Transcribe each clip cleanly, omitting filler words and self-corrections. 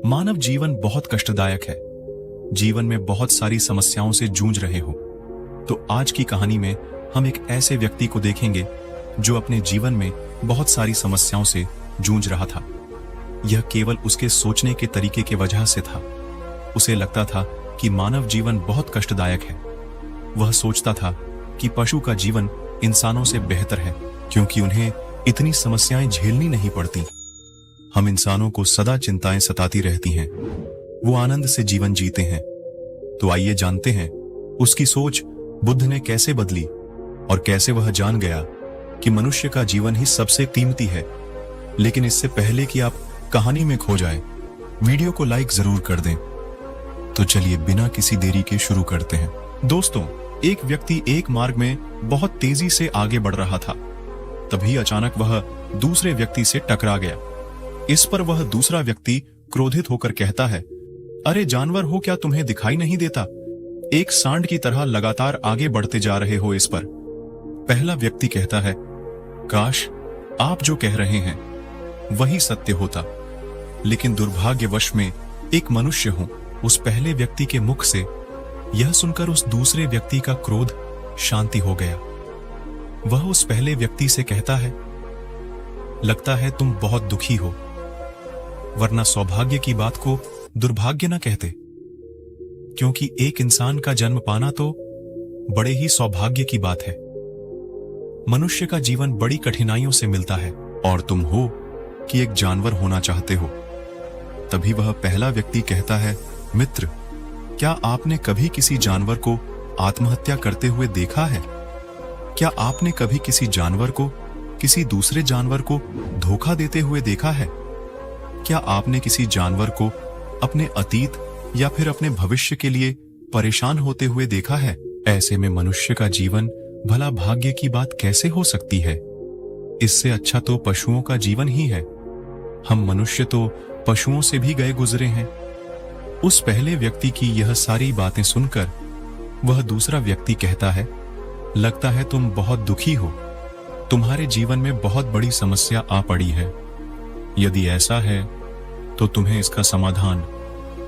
मानव जीवन बहुत कष्टदायक है। जीवन में बहुत सारी समस्याओं से जूझ रहे हो तो आज की कहानी में हम एक ऐसे व्यक्ति को देखेंगे जो अपने जीवन में बहुत सारी समस्याओं से जूझ रहा था। यह केवल उसके सोचने के तरीके की वजह से था। उसे लगता था कि मानव जीवन बहुत कष्टदायक है। वह सोचता था कि पशु का जीवन इंसानों से बेहतर है क्योंकि उन्हें इतनी समस्याएं झेलनी नहीं पड़ती। हम इंसानों को सदा चिंताएं सताती रहती हैं, वो आनंद से जीवन जीते हैं। तो आइए जानते हैं उसकी सोच बुद्ध ने कैसे बदली और कैसे वह जान गया कि मनुष्य का जीवन ही सबसे कीमती है। लेकिन इससे पहले कि आप कहानी में खो जाए, वीडियो को लाइक जरूर कर दें। तो चलिए बिना किसी देरी के शुरू करते हैं। दोस्तों, एक व्यक्ति एक मार्ग में बहुत तेजी से आगे बढ़ रहा था। तभी अचानक वह दूसरे व्यक्ति से टकरा गया। इस पर वह दूसरा व्यक्ति क्रोधित होकर कहता है, अरे जानवर हो क्या, तुम्हें दिखाई नहीं देता? एक सांड की तरह लगातार आगे बढ़ते जा रहे हो इस पर। पहला व्यक्ति कहता है, काश आप जो कह रहे हैं वही सत्य होता। लेकिन दुर्भाग्यवश में एक मनुष्य हूं। उस पहले व्यक्ति के मुख से यह सुनकर उस दूसरे व्यक्ति का क्रोध शांति हो गया। वह उस पहले व्यक्ति से कहता है, लगता है तुम बहुत दुखी हो, वरना सौभाग्य की बात को दुर्भाग्य न कहते, क्योंकि एक इंसान का जन्म पाना तो बड़े ही सौभाग्य की बात है। मनुष्य का जीवन बड़ी कठिनाइयों से मिलता है और तुम हो कि एक जानवर होना चाहते हो। तभी वह पहला व्यक्ति कहता है, मित्र, क्या आपने कभी किसी जानवर को आत्महत्या करते हुए देखा है? क्या आपने कभी किसी जानवर को किसी दूसरे जानवर को धोखा देते हुए देखा है? क्या आपने किसी जानवर को अपने अतीत या फिर अपने भविष्य के लिए परेशान होते हुए देखा है? ऐसे में मनुष्य का जीवन भला भाग्य की बात कैसे हो सकती है? इससे अच्छा तो पशुओं का जीवन ही है। हम मनुष्य तो पशुओं से भी गए गुजरे हैं। उस पहले व्यक्ति की यह सारी बातें सुनकर वह दूसरा व्यक्ति कहता है, लगता है तुम बहुत दुखी हो, तुम्हारे जीवन में बहुत बड़ी समस्या आ पड़ी है। यदि ऐसा है तो तुम्हें इसका समाधान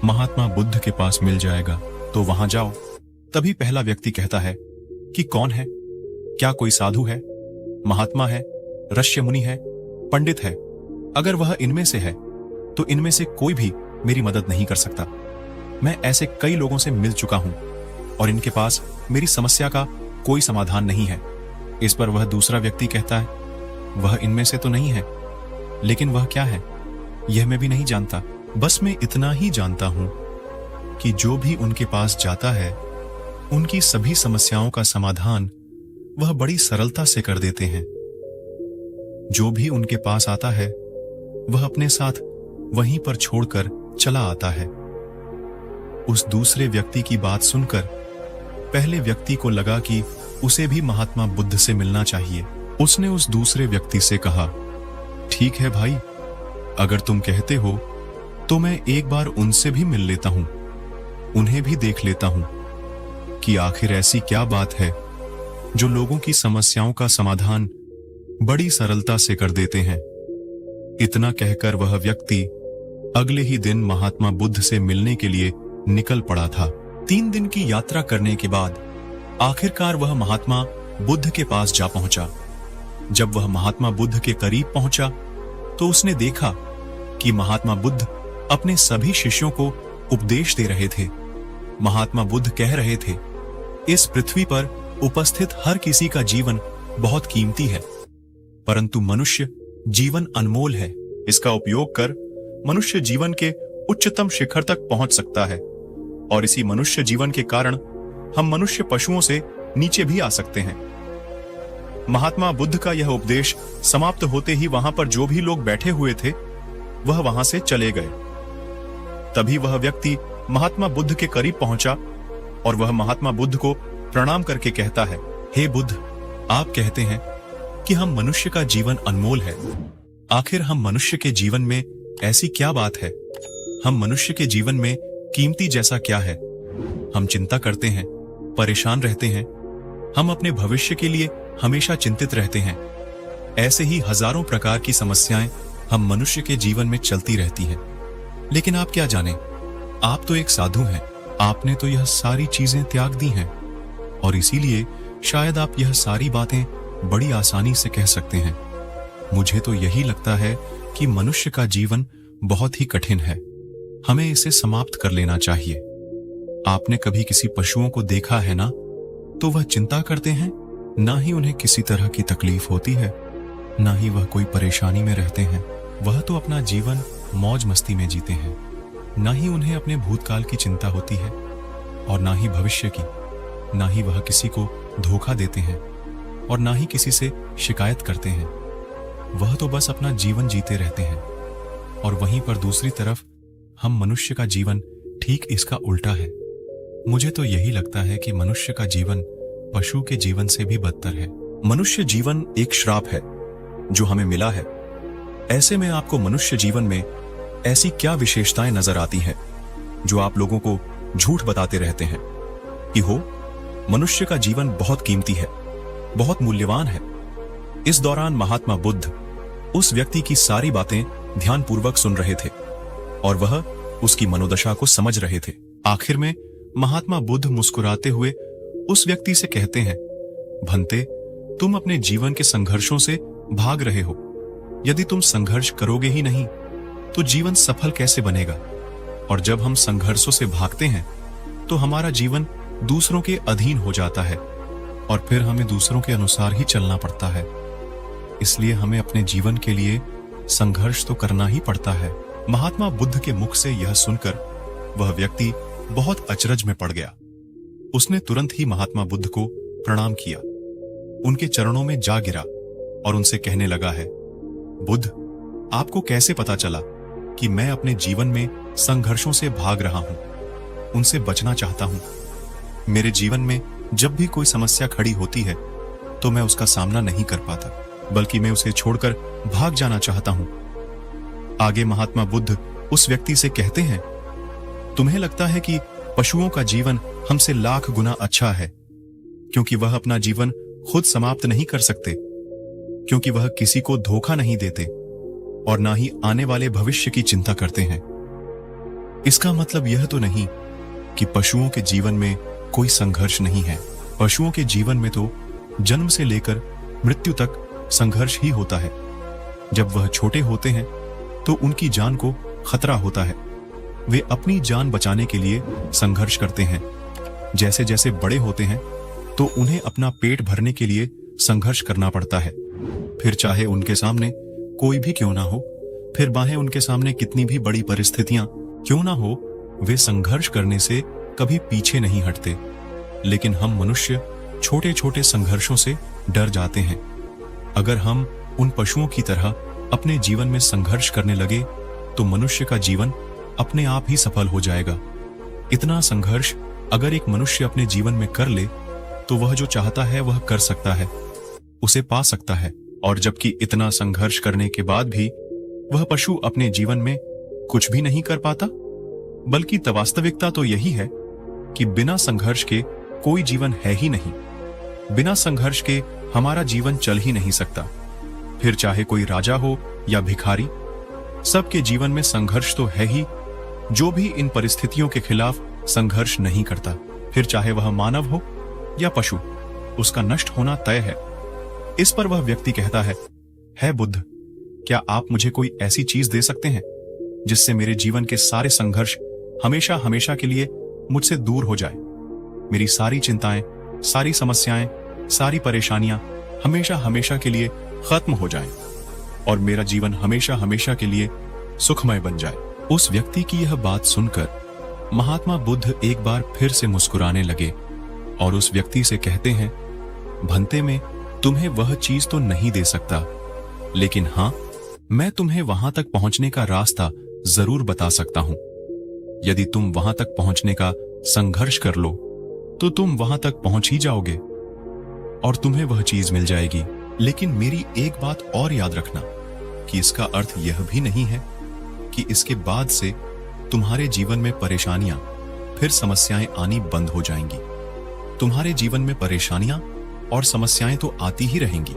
महात्मा बुद्ध के पास मिल जाएगा, तो वहां जाओ। तभी पहला व्यक्ति कहता है कि कौन है? क्या कोई साधु है, महात्मा है, ऋषि मुनि है, पंडित है? अगर वह इनमें से है तो इनमें से कोई भी मेरी मदद नहीं कर सकता। मैं ऐसे कई लोगों से मिल चुका हूं और इनके पास मेरी समस्या का कोई समाधान नहीं है। इस पर वह दूसरा व्यक्ति कहता है, वह इनमें से तो नहीं है, लेकिन वह क्या है यह मैं भी नहीं जानता। बस मैं इतना ही जानता हूं कि जो भी उनके पास जाता है उनकी सभी समस्याओं का समाधान वह बड़ी सरलता से कर देते हैं। जो भी उनके पास आता है वह अपने साथ वहीं पर छोड़कर चला आता है। उस दूसरे व्यक्ति की बात सुनकर पहले व्यक्ति को लगा कि उसे भी महात्मा बुद्ध से मिलना चाहिए। उसने उस दूसरे व्यक्ति से कहा, ठीक है भाई, अगर तुम कहते हो तो मैं एक बार उनसे भी मिल लेता हूं, उन्हें भी देख लेता हूं कि आखिर ऐसी क्या बात है जो लोगों की समस्याओं का समाधान बड़ी सरलता से कर देते हैं। इतना कहकर वह व्यक्ति अगले ही दिन महात्मा बुद्ध से मिलने के लिए निकल पड़ा था। 3 दिन की यात्रा करने के बाद आखिरकार वह महात्मा बुद्ध के पास जा पहुंचा। जब वह महात्मा बुद्ध के करीब पहुंचा तो उसने देखा कि महात्मा बुद्ध अपने सभी शिष्यों को उपदेश दे रहे थे। महात्मा बुद्ध कह रहे थे, इस पृथ्वी पर उपस्थित हर किसी का जीवन बहुत कीमती है, परंतु मनुष्य जीवन अनमोल है। इसका उपयोग कर मनुष्य जीवन के उच्चतम शिखर तक पहुंच सकता है और इसी मनुष्य जीवन के कारण हम मनुष्य पशुओं से नीचे भी आ सकते हैं। महात्मा बुद्ध का यह उपदेश समाप्त होते ही वहां पर जो भी लोग बैठे हुए थे वह वहां से चले गए। तभी वह व्यक्ति महात्मा बुद्ध के करीब पहुंचा और वह महात्मा बुद्ध को प्रणाम करके कहता है, हे बुद्ध, आप कहते हैं कि हम मनुष्य का जीवन अनमोल है। आखिर हम मनुष्य के जीवन में ऐसी क्या बात है? हम मनुष्य के जीवन में कीमती जैसा क्या है? हम चिंता करते हैं, परेशान रहते हैं, हम अपने भविष्य के लिए हमेशा चिंतित रहते हैं। ऐसे ही हजारों प्रकार की समस्याएं हम मनुष्य के जीवन में चलती रहती हैं। लेकिन आप क्या जाने, आप तो एक साधु हैं। आपने तो यह सारी चीजें त्याग दी हैं और इसीलिए शायद आप यह सारी बातें बड़ी आसानी से कह सकते हैं। मुझे तो यही लगता है कि मनुष्य का जीवन बहुत ही कठिन है, हमें इसे समाप्त कर लेना चाहिए। आपने कभी किसी पशुओं को देखा है ना, तो वह चिंता करते हैं, ना ही उन्हें किसी तरह की तकलीफ होती है, ना ही वह कोई परेशानी में रहते हैं। वह तो अपना जीवन मौज मस्ती में जीते हैं, ना ही उन्हें अपने भूतकाल की चिंता होती है और ना ही भविष्य की। ना ही वह किसी को धोखा देते हैं और ना ही किसी से शिकायत करते हैं। वह तो बस अपना जीवन जीते रहते हैं। और वहीं पर दूसरी तरफ हम मनुष्य का जीवन ठीक इसका उल्टा है। मुझे तो यही लगता है कि मनुष्य का जीवन पशु के जीवन से भी बदतर है। मनुष्य जीवन एक श्राप है जो हमें मिला है। ऐसे में आपको मनुष्य जीवन में ऐसी क्या विशेषताएं नजर आती हैं जो आप लोगों को झूठ बताते रहते हैं कि हो मनुष्य का जीवन बहुत कीमती है, बहुत मूल्यवान है। इस दौरान महात्मा बुद्ध उस व्यक्ति की सारी बातें ध्यानपूर्वक सुन रहे थे और वह उसकी मनोदशा को समझ रहे थे। आखिर में महात्मा बुद्ध मुस्कुराते हुए उस व्यक्ति से कहते हैं, भंते, तुम अपने जीवन के संघर्षों से भाग रहे हो। यदि तुम संघर्ष करोगे ही नहीं तो जीवन सफल कैसे बनेगा? और जब हम संघर्षों से भागते हैं तो हमारा जीवन दूसरों के अधीन हो जाता है और फिर हमें दूसरों के अनुसार ही चलना पड़ता है। इसलिए हमें अपने जीवन के लिए संघर्ष तो करना ही पड़ता है। महात्मा बुद्ध के मुख से यह सुनकर वह व्यक्ति बहुत अचरज में पड़ गया। उसने तुरंत ही महात्मा बुद्ध को प्रणाम किया, उनके चरणों में जा गिरा और उनसे कहने लगा है, बुद्ध, आपको कैसे पता चला कि मैं अपने जीवन में संघर्षों से भाग रहा हूं, उनसे बचना चाहता हूं? मेरे जीवन में जब भी कोई समस्या खड़ी होती है तो मैं उसका सामना नहीं कर पाता, बल्कि मैं उसे छोड़कर भाग जाना चाहता हूं। आगे महात्मा बुद्ध उस व्यक्ति से कहते हैं, तुम्हें लगता है कि पशुओं का जीवन हमसे लाख गुना अच्छा है, क्योंकि वह अपना जीवन खुद समाप्त नहीं कर सकते, क्योंकि वह किसी को धोखा नहीं देते और ना ही आने वाले भविष्य की चिंता करते हैं। इसका मतलब यह तो नहीं कि पशुओं के जीवन में कोई संघर्ष नहीं है। पशुओं के जीवन में तो जन्म से लेकर मृत्यु तक संघर्ष ही होता है। जब वह छोटे होते हैं तो उनकी जान को खतरा होता है, वे अपनी जान बचाने के लिए संघर्ष करते हैं। जैसे जैसे बड़े होते हैं तो उन्हें अपना पेट भरने के लिए संघर्ष करना पड़ता है। फिर चाहे उनके सामने कोई भी क्यों ना हो, फिर बाहें उनके सामने कितनी भी बड़ी परिस्थितियां क्यों ना हो, वे संघर्ष करने से कभी पीछे नहीं हटते। लेकिन हम मनुष्य छोटे छोटे संघर्षों से डर जाते हैं। अगर हम उन पशुओं की तरह अपने जीवन में संघर्ष करने लगे तो मनुष्य का जीवन अपने आप ही सफल हो जाएगा। इतना संघर्ष अगर एक मनुष्य अपने जीवन में कर ले तो वह जो चाहता है वह कर सकता है, उसे पा सकता है। और जबकि इतना संघर्ष करने के बाद भी वह पशु अपने जीवन में कुछ भी नहीं कर पाता, बल्कि वास्तविकता तो यही है कि बिना संघर्ष के कोई जीवन है ही नहीं। बिना संघर्ष के हमारा जीवन चल ही नहीं सकता। फिर चाहे कोई राजा हो या भिखारी, सबके जीवन में संघर्ष तो है ही। जो भी इन परिस्थितियों के खिलाफ संघर्ष नहीं करता, फिर चाहे वह मानव हो या पशु, उसका नष्ट होना तय है। इस पर वह व्यक्ति कहता है बुद्ध, क्या आप मुझे कोई ऐसी चीज दे सकते हैं जिससे मेरे जीवन के सारे संघर्ष हमेशा हमेशा के लिए मुझसे दूर हो जाए? मेरी सारी चिंताएं, सारी समस्याएं, सारी परेशानियां हमेशा हमेशा के लिए खत्म हो जाएं और मेरा जीवन हमेशा हमेशा के लिए सुखमय बन जाए। उस व्यक्ति की यह बात सुनकर महात्मा बुद्ध एक बार फिर से मुस्कुराने लगे और उस व्यक्ति से कहते हैं, भंते में तुम्हें वह चीज तो नहीं दे सकता, लेकिन हां, मैं तुम्हें वहां तक पहुंचने का रास्ता जरूर बता सकता हूं। यदि तुम वहां तक पहुंचने का संघर्ष कर लो तो तुम वहां तक पहुंच ही जाओगे और तुम्हें वह चीज मिल जाएगी। लेकिन मेरी एक बात और याद रखना कि इसका अर्थ यह भी नहीं है कि इसके बाद से तुम्हारे जीवन में परेशानियां, फिर समस्याएं आनी बंद हो जाएंगी। तुम्हारे जीवन में परेशानियां और समस्याएं तो आती ही रहेंगी,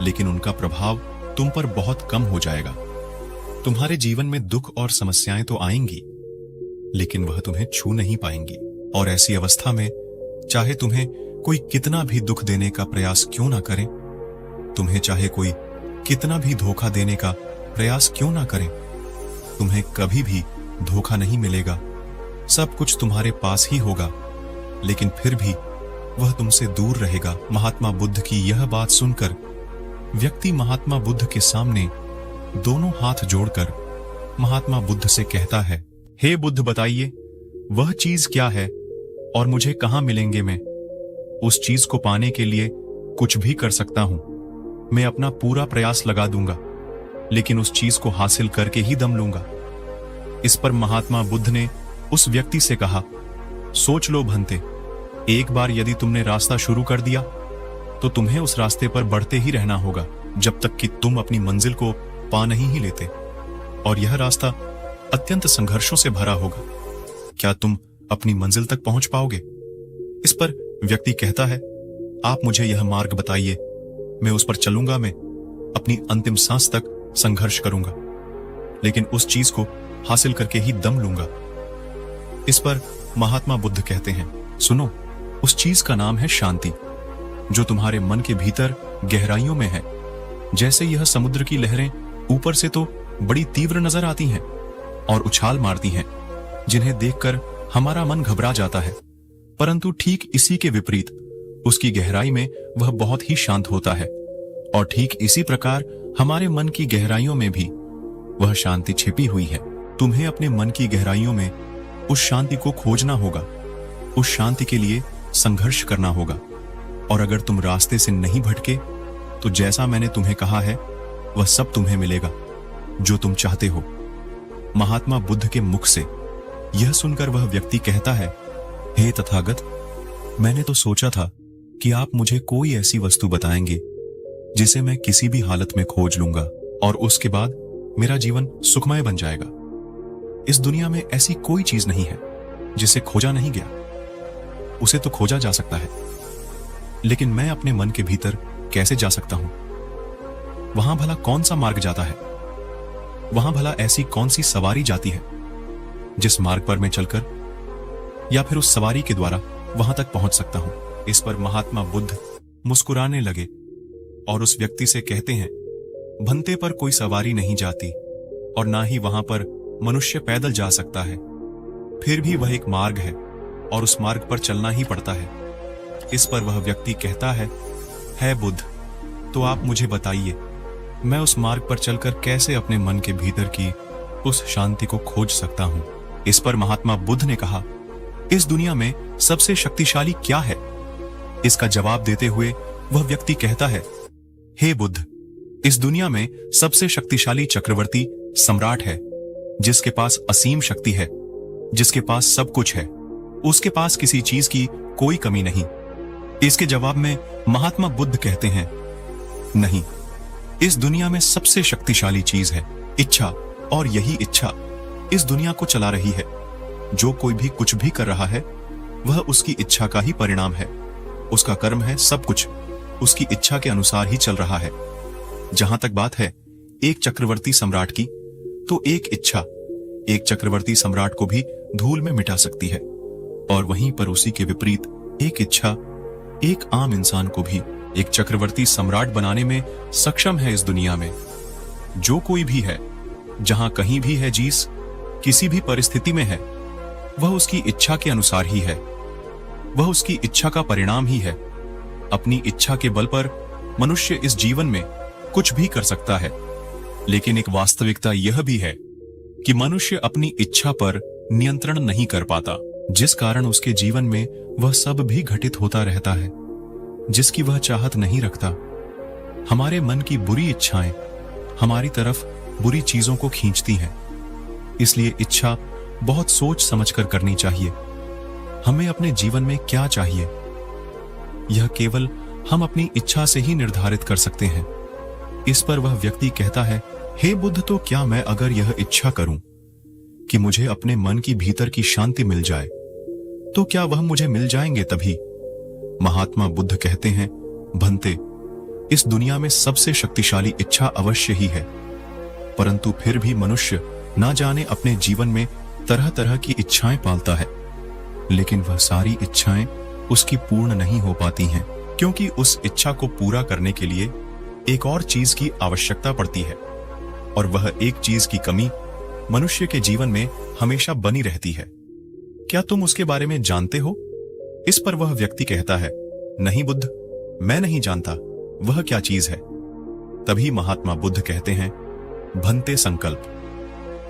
लेकिन उनका प्रभाव तुम पर बहुत कम हो जाएगा। तुम्हारे जीवन में दुख और समस्याएं तो आएंगी, लेकिन वह तुम्हें छू नहीं पाएंगी। और ऐसी अवस्था में चाहे तुम्हें कोई कितना भी दुख देने का प्रयास क्यों ना करे, तुम्हें चाहे कोई कितना भी धोखा देने का प्रयास क्यों ना करे, तुम्हें कभी भी धोखा नहीं मिलेगा। सब कुछ तुम्हारे पास ही होगा, लेकिन फिर भी वह तुमसे दूर रहेगा। महात्मा बुद्ध की यह बात सुनकर व्यक्ति महात्मा बुद्ध के सामने दोनों हाथ जोड़कर महात्मा बुद्ध से कहता है, हे बुद्ध, बताइए वह चीज क्या है और मुझे कहां मिलेंगे। मैं उस चीज को पाने के लिए कुछ भी कर सकता हूं। मैं अपना पूरा प्रयास लगा दूंगा, लेकिन उस चीज को हासिल करके ही दम लूंगा। इस पर महात्मा बुद्ध ने उस व्यक्ति से कहा, सोच लो भंते, एक बार यदि तुमने रास्ता शुरू कर दिया तो तुम्हें उस रास्ते पर बढ़ते ही रहना होगा जब तक कि तुम अपनी मंजिल को पा नहीं ही लेते। और यह रास्ता अत्यंत संघर्षों से भरा होगा। क्या तुम अपनी मंजिल तक पहुंच पाओगे? इस पर व्यक्ति कहता है, आप मुझे यह मार्ग बताइए, मैं उस पर चलूंगा। मैं अपनी अंतिम सांस तक संघर्ष करूंगा, लेकिन उस चीज को हासिल करके ही दम लूंगा। इस पर महात्मा बुद्ध कहते हैं, सुनो, उस चीज का नाम है शांति, जो तुम्हारे मन के भीतर गहराइयों में है। जैसे यह समुद्र की लहरें ऊपर से तो बड़ी तीव्र नजर आती हैं और उछाल मारती हैं, जिन्हें देखकर हमारा मन घबरा जाता है, परंतु ठीक इसी के विपरीत उसकी गहराई में वह बहुत ही शांत होता है। और ठीक इसी प्रकार हमारे मन की गहराइयों में भी वह शांति छिपी हुई है। तुम्हें अपने मन की गहराइयों में उस शांति को खोजना होगा, उस शांति के लिए संघर्ष करना होगा। और अगर तुम रास्ते से नहीं भटके तो जैसा मैंने तुम्हें कहा है वह सब तुम्हें मिलेगा जो तुम चाहते हो। महात्मा बुद्ध के मुख से यह सुनकर वह व्यक्ति कहता है, हे तथागत, मैंने तो सोचा था कि आप मुझे कोई ऐसी वस्तु बताएंगे जिसे मैं किसी भी हालत में खोज लूंगा और उसके बाद मेरा जीवन सुखमय बन जाएगा। इस दुनिया में ऐसी कोई चीज नहीं है जिसे खोजा नहीं गया। उसे तो खोजा जा सकता है, लेकिन मैं अपने मन के भीतर कैसे जा सकता हूं? वहां भला कौन सा मार्ग जाता है? वहां भला ऐसी कौन सी सवारी जाती है जिस मार्ग पर मैं चलकर या फिर उस सवारी के द्वारा वहां तक पहुंच सकता हूं? इस पर महात्मा बुद्ध मुस्कुराने लगे और उस व्यक्ति से कहते हैं, भंते पर कोई सवारी नहीं जाती और ना ही वहां पर मनुष्य पैदल जा सकता है। फिर भी वह एक मार्ग है और उस मार्ग पर चलना ही पड़ता है। इस पर वह व्यक्ति कहता है बुद्ध, तो आप मुझे बताइए, मैं उस मार्ग पर चलकर कैसे अपने मन के भीतर की उस शांति को खोज सकता हूं? इस पर महात्मा बुद्ध ने कहा, इस दुनिया में सबसे शक्तिशाली क्या है? इसका जवाब देते हुए वह व्यक्ति कहता है, हे बुद्ध, इस दुनिया में सबसे शक्तिशाली चक्रवर्ती सम्राट है, जिसके पास असीम शक्ति है, जिसके पास सब कुछ है, उसके पास किसी चीज की कोई कमी नहीं। इसके जवाब में महात्मा बुद्ध कहते हैं, नहीं, इस दुनिया में सबसे शक्तिशाली चीज है इच्छा, और यही इच्छा इस दुनिया को चला रही है। जो कोई भी कुछ भी कर रहा है वह उसकी इच्छा का ही परिणाम है। उसका कर्म है सब कुछ उसकी इच्छा के अनुसार ही चल रहा है। जहां तक बात है एक चक्रवर्ती सम्राट की, तो एक इच्छा एक चक्रवर्ती सम्राट को भी धूल में मिटा सकती है, और वहीं पर उसी के विपरीत एक इच्छा एक आम इंसान को भी एक चक्रवर्ती सम्राट बनाने में सक्षम है। इस दुनिया में जो कोई भी है, जहां कहीं भी है, जिस किसी भी परिस्थिति में है, वह उसकी इच्छा के अनुसार ही है, वह उसकी इच्छा का परिणाम ही है। अपनी इच्छा के बल पर मनुष्य इस जीवन में कुछ भी कर सकता है, लेकिन एक वास्तविकता यह भी है कि मनुष्य अपनी इच्छा पर नियंत्रण नहीं कर पाता, जिस कारण उसके जीवन में वह सब भी घटित होता रहता है जिसकी वह चाहत नहीं रखता। हमारे मन की बुरी इच्छाएं हमारी तरफ बुरी चीजों को खींचती हैं, इसलिए इच्छा बहुत सोच समझकर करनी चाहिए। हमें अपने जीवन में क्या चाहिए, यह केवल हम अपनी इच्छा से ही निर्धारित कर सकते हैं। इस पर वह व्यक्ति कहता है, हे बुद्ध, तो क्या मैं अगर यह इच्छा करूं कि मुझे अपने मन की भीतर की शांति मिल जाए, तो क्या वह मुझे मिल जाएंगे तभी? महात्मा बुद्ध कहते हैं, भंते, इस दुनिया में सबसे शक्तिशाली इच्छा अवश्य ही है, परंतु फिर भी मनुष्य ना जाने अपने जीवन में तरह तरह की इच्छाएं पालता है, लेकिन वह सारी इच्छाएं उसकी पूर्ण नहीं हो पाती हैं, क्योंकि उस इच्छा को पूरा करने के लिए एक और चीज की आवश्यकता पड़ती है, और वह एक चीज की कमी मनुष्य के जीवन में हमेशा बनी रहती है। क्या तुम उसके बारे में जानते हो? इस पर वह व्यक्ति कहता है, नहीं बुद्ध, मैं नहीं जानता वह क्या चीज है। तभी महात्मा बुद्ध कहते हैं, भन्ते संकल्प।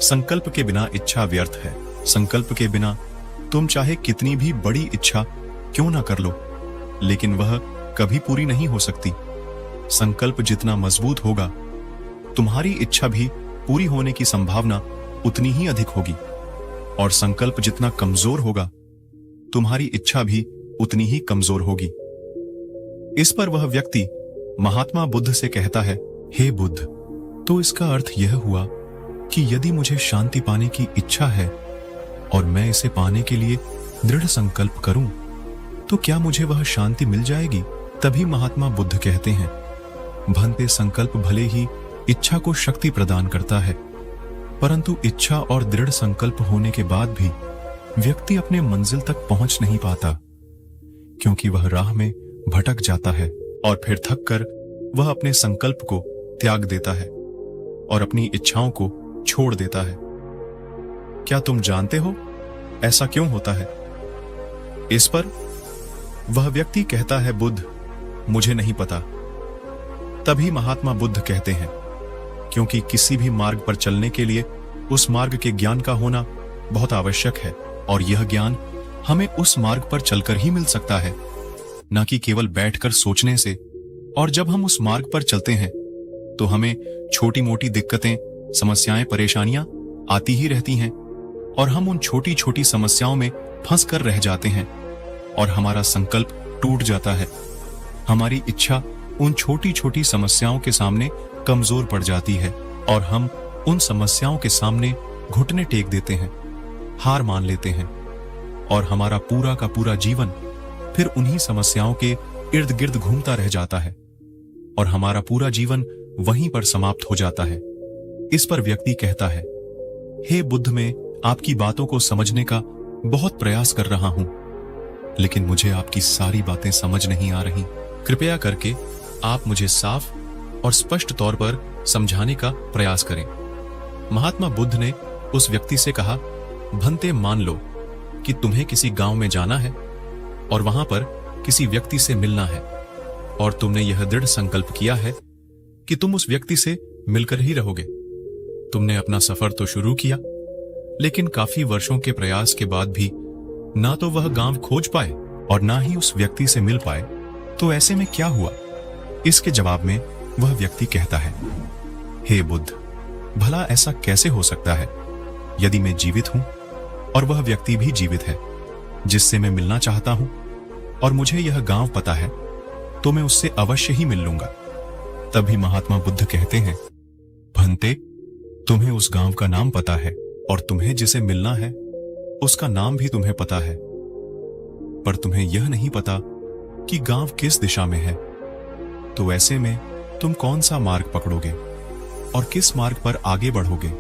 संकल्प के बिना इच्छा व्यर्थ है। संकल्प के बिना तुम चाहे कितनी भी बड़ी इच्छा क्यों ना कर लो, लेकिन वह कभी पूरी नहीं हो सकती। संकल्प जितना मजबूत होगा, तुम्हारी इच्छा भी पूरी होने की संभावना उतनी ही अधिक होगी, और संकल्प जितना कमजोर होगा, तुम्हारी इच्छा भी उतनी ही कमजोर होगी। इस पर वह व्यक्ति महात्मा बुद्ध से कहता है, हे बुद्ध, तो इसका अर्थ यह हुआ कि यदि मुझे शांति पाने की इच्छा है और मैं इसे पाने के लिए दृढ़ संकल्प करूं, तो क्या मुझे वह शांति मिल जाएगी? तभी महात्मा बुद्ध कहते हैं, भन्ते संकल्प भले ही इच्छा को शक्ति प्रदान करता है, परंतु इच्छा और दृढ़ संकल्प होने के बाद भी व्यक्ति अपने मंजिल तक पहुंच नहीं पाता, क्योंकि वह राह में भटक जाता है और फिर थक कर वह अपने संकल्प को त्याग देता है और अपनी इच्छाओं को छोड़ देता है। क्या तुम जानते हो ऐसा क्यों होता है? इस पर वह व्यक्ति कहता है, बुद्ध, मुझे नहीं पता। तभी महात्मा बुद्ध कहते हैं, क्योंकि किसी भी मार्ग पर चलने के लिए उस मार्ग के ज्ञान का होना बहुत आवश्यक है, और यह ज्ञान हमें उस मार्ग पर चलकर ही मिल सकता है, न कि केवल बैठकर सोचने से। और जब हम उस मार्ग पर चलते हैं तो हमें छोटी मोटी दिक्कतें, समस्याएं, परेशानियां आती ही रहती हैं, और हम उन छोटी छोटी समस्याओं में फंस कर रह जाते हैं और हमारा संकल्प टूट जाता है। हमारी इच्छा उन छोटी छोटी समस्याओं के सामने कमजोर पड़ जाती है और हम उन समस्याओं के सामने घुटने टेक देते हैं, हार मान लेते हैं, और हमारा पूरा का पूरा जीवन फिर उन्हीं समस्याओं के इर्द गिर्द घूमता रह जाता है और हमारा पूरा जीवन वहीं पर समाप्त हो जाता है। इस पर व्यक्ति कहता है, हे बुद्ध, मैं आपकी बातों को समझने का बहुत प्रयास कर रहा हूं, लेकिन मुझे आपकी सारी बातें समझ नहीं आ रही। कृपया करके आप मुझे साफ और स्पष्ट तौर पर समझाने का प्रयास करें। महात्मा बुद्ध ने उस व्यक्ति से कहा, भन्ते, मान लो कि तुम्हें किसी गांव में जाना है और वहां पर किसी व्यक्ति से मिलना है, और तुमने यह दृढ़ संकल्प किया है कि तुम उस व्यक्ति से मिलकर ही रहोगे। तुमने अपना सफर तो शुरू किया, लेकिन काफी वर्षों के प्रयास के बाद भी ना तो वह गांव खोज पाए और ना ही उस व्यक्ति से मिल पाए। तो ऐसे में क्या हुआ? इसके जवाब में वह व्यक्ति कहता है, हे बुद्ध, भला ऐसा कैसे हो सकता है? यदि मैं जीवित हूं और वह व्यक्ति भी जीवित है जिससे मैं मिलना चाहता हूं, और मुझे यह गांव पता है, तो मैं उससे अवश्य ही मिल लूंगा। तभी महात्मा बुद्ध कहते हैं, भन्ते, तुम्हें उस गांव का नाम पता है और तुम्हें जिसे मिलना है उसका नाम भी तुम्हें पता है, पर तुम्हें यह नहीं पता कि गांव किस दिशा में है। तो ऐसे में तुम कौन सा मार्ग पकड़ोगे और किस मार्ग पर आगे बढ़ोगे?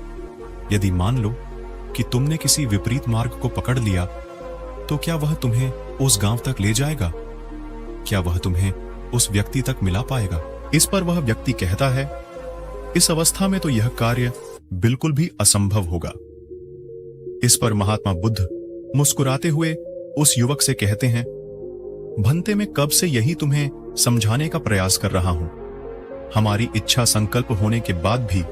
यदि मान लो कि तुमने किसी विपरीत मार्ग को पकड़ लिया, तो क्या वह तुम्हें उस गांव तक ले जाएगा? क्या वह तुम्हें उस व्यक्ति तक मिला पाएगा? इस पर वह व्यक्ति कहता है, इस अवस्था में तो यह कार्य बिल्कुल भी असंभव होगा। इस पर महात्मा बुद्ध मुस्कुराते हुए उस युवक से कहते हैं, भन्ते, मैं कब से यही तुम्हें समझाने का प्रयास कर रहा हूं। हमारी इच्छा संकल्प होने के बाद भी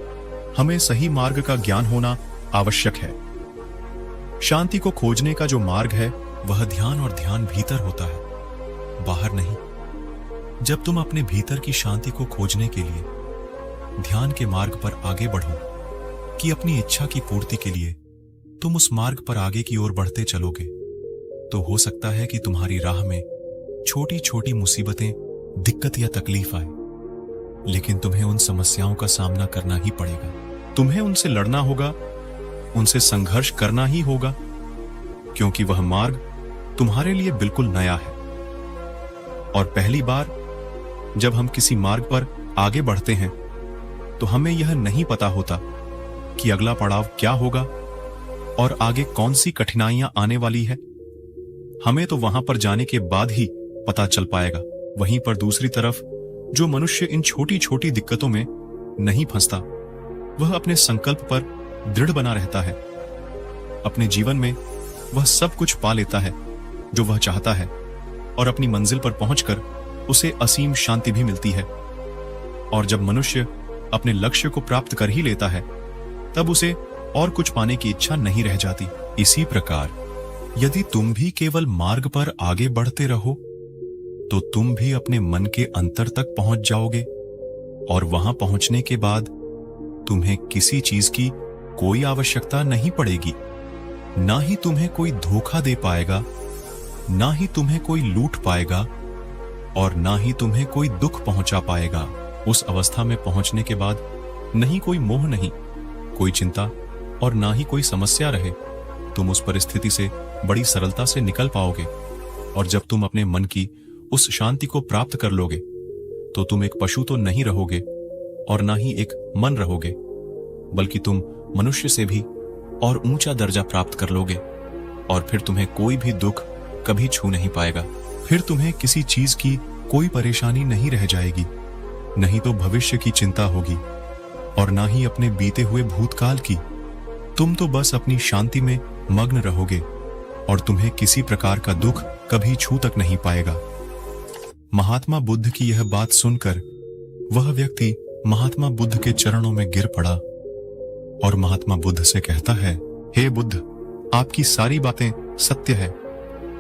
हमें सही मार्ग का ज्ञान होना आवश्यक है। शांति को खोजने का जो मार्ग है वह ध्यान, और ध्यान भीतर होता है, बाहर नहीं। जब तुम अपने भीतर की शांति को खोजने के लिए ध्यान के मार्ग पर आगे बढ़ो कि अपनी इच्छा की पूर्ति के लिए तुम उस मार्ग पर आगे की ओर बढ़ते चलोगे, तो हो सकता है कि तुम्हारी राह में छोटी छोटी मुसीबतें, दिक्कत या तकलीफ आए, लेकिन तुम्हें उन समस्याओं का सामना करना ही पड़ेगा। तुम्हें उनसे लड़ना होगा, उनसे संघर्ष करना ही होगा, क्योंकि वह मार्ग तुम्हारे लिए बिल्कुल नया है। और पहली बार जब हम किसी मार्ग पर आगे बढ़ते हैं तो हमें यह नहीं पता होता कि अगला पड़ाव क्या होगा और आगे कौन सी कठिनाइयां आने वाली है। हमें तो वहां पर जाने के बाद ही पता चल पाएगा। वहीं पर दूसरी तरफ जो मनुष्य इन छोटी छोटी दिक्कतों में नहीं फंसता, वह अपने संकल्प पर दृढ़ बना रहता है। अपने जीवन में वह सब कुछ पा लेता है जो वह चाहता है और अपनी मंजिल पर पहुंचकर उसे असीम शांति भी मिलती है। और जब मनुष्य अपने लक्ष्य को प्राप्त कर ही लेता है, तब उसे और कुछ पाने की इच्छा नहीं रह जाती। इसी प्रकार यदि तुम भी केवल मार्ग पर आगे बढ़ते रहो, तो तुम भी अपने मन के अंतर तक पहुंच जाओगे और वहां पहुंचने के बाद तुम्हें किसी चीज की कोई आवश्यकता नहीं पड़ेगी। ना ही तुम्हें कोई धोखा दे पाएगा, ना ही तुम्हें कोई लूट पाएगा और ना ही तुम्हें कोई दुख पहुंचा पाएगा। उस अवस्था में पहुंचने के बाद नहीं कोई मोह, नहीं कोई चिंता और ना ही कोई समस्या रहे। तुम उस परिस्थिति से बड़ी सरलता से निकल पाओगे। और जब तुम अपने मन की उस शांति को प्राप्त कर लोगे, तो तुम एक पशु तो नहीं रहोगे और ना ही एक मन रहोगे, बल्कि तुम मनुष्य से भी और ऊंचा दर्जा प्राप्त कर लोगे। और फिर तुम्हें कोई भी दुख कभी छू नहीं पाएगा। फिर तुम्हें किसी चीज की कोई परेशानी नहीं रह जाएगी, नहीं तो भविष्य की चिंता होगी और ना ही अपने बीते हुए भूतकाल की। तुम तो बस अपनी शांति में मग्न रहोगे और तुम्हें किसी प्रकार का दुख कभी छू तक नहीं पाएगा। महात्मा बुद्ध की यह बात सुनकर वह व्यक्ति महात्मा बुद्ध के चरणों में गिर पड़ा और महात्मा बुद्ध से कहता है, हे बुद्ध, आपकी सारी बातें सत्य है।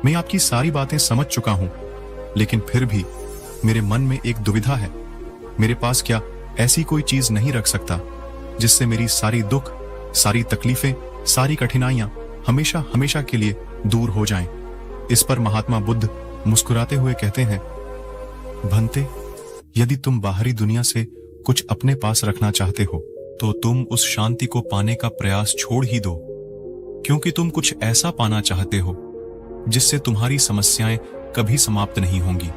मैं आपकी सारी बातें समझ चुका हूं, लेकिन फिर भी मेरे मन में एक दुविधा है। मेरे पास क्या ऐसी कोई चीज नहीं रख सकता जिससे मेरी सारी दुख, सारी तकलीफें, सारी कठिनाइयां हमेशा हमेशा के लिए दूर हो जाएं। इस पर महात्मा बुद्ध मुस्कुराते हुए कहते हैं, भंते, यदि तुम बाहरी दुनिया से कुछ अपने पास रखना चाहते हो, तो तुम उस शांति को पाने का प्रयास छोड़ ही दो, क्योंकि तुम कुछ ऐसा पाना चाहते हो जिससे तुम्हारी समस्याएं कभी समाप्त नहीं होंगी,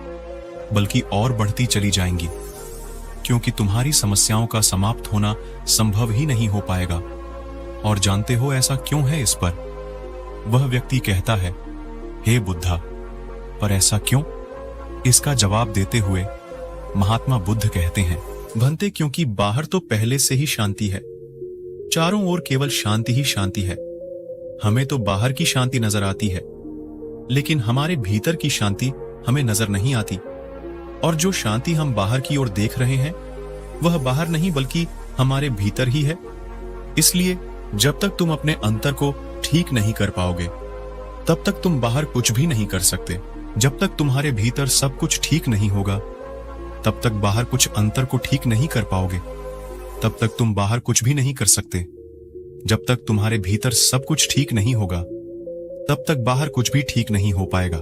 बल्कि और बढ़ती चली जाएंगी। क्योंकि तुम्हारी समस्याओं का समाप्त होना संभव ही नहीं हो पाएगा। और जानते हो ऐसा क्यों है? इस पर वह व्यक्ति कहता है, हे बुद्धा, पर ऐसा क्यों? इसका जवाब देते हुए महात्मा बुद्ध कहते हैं, भंते, क्योंकि बाहर तो पहले से ही शांति है, चारों ओर केवल शांति ही शांति है। हमें तो बाहर की शांति नजर आती है, लेकिन हमारे भीतर की शांति हमें नजर नहीं आती। और जो शांति हम बाहर की ओर देख रहे हैं, वह बाहर नहीं बल्कि हमारे भीतर ही है। इसलिए जब तक तुम अपने अंतर को ठीक नहीं कर पाओगे, तब तक तुम बाहर कुछ भी नहीं कर सकते। जब तक तुम्हारे भीतर सब कुछ ठीक नहीं होगा, तब तक बाहर कुछ अंतर को ठीक नहीं कर पाओगे। तब तक तुम बाहर कुछ भी नहीं कर सकते। जब तक तुम्हारे भीतर सब कुछ ठीक नहीं होगा, तब तक बाहर कुछ भी ठीक नहीं हो पाएगा।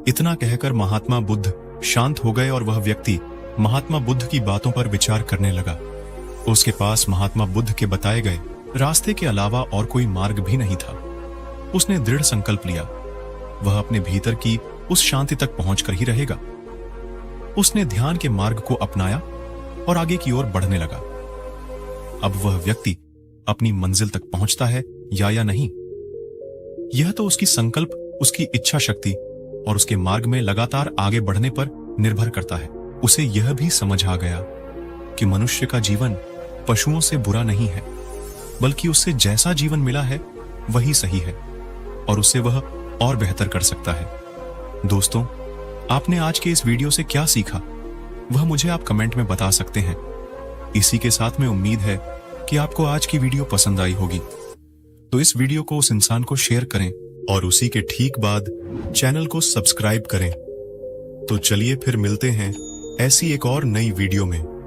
इतना कहकर महात्मा बुद्ध शांत हो गए और वह व्यक्ति महात्मा बुद्ध की बातों पर विचार करने लगा। उसके पास महात्मा बुद्ध के बताए गए रास्ते के अलावा और कोई मार्ग भी नहीं था। उसने दृढ़ संकल्प लिया, वह अपने भीतर की उस शांति तक पहुंचकर ही रहेगा। उसने ध्यान के मार्ग को अपनाया और आगे की ओर बढ़ने लगा। अब वह व्यक्ति अपनी मंजिल तक पहुंचता है या नहीं, यह तो उसकी संकल्प, उसकी इच्छा शक्ति और उसके मार्ग में लगातार आगे बढ़ने पर निर्भर करता है। उसे यह भी समझ आ गया कि मनुष्य का जीवन पशुओं से बुरा नहीं है, बल्कि उससे जैसा जीवन मिला है वही सही है और उससे वह और बेहतर कर सकता है। दोस्तों, आपने आज के इस वीडियो से क्या सीखा, वह मुझे आप कमेंट में बता सकते हैं। इसी के साथ में उम्मीद है कि आपको आज की वीडियो पसंद आई होगी। तो इस वीडियो को उस इंसान को शेयर करें और उसी के ठीक बाद चैनल को सब्सक्राइब करें। तो चलिए फिर मिलते हैं ऐसी एक और नई वीडियो में।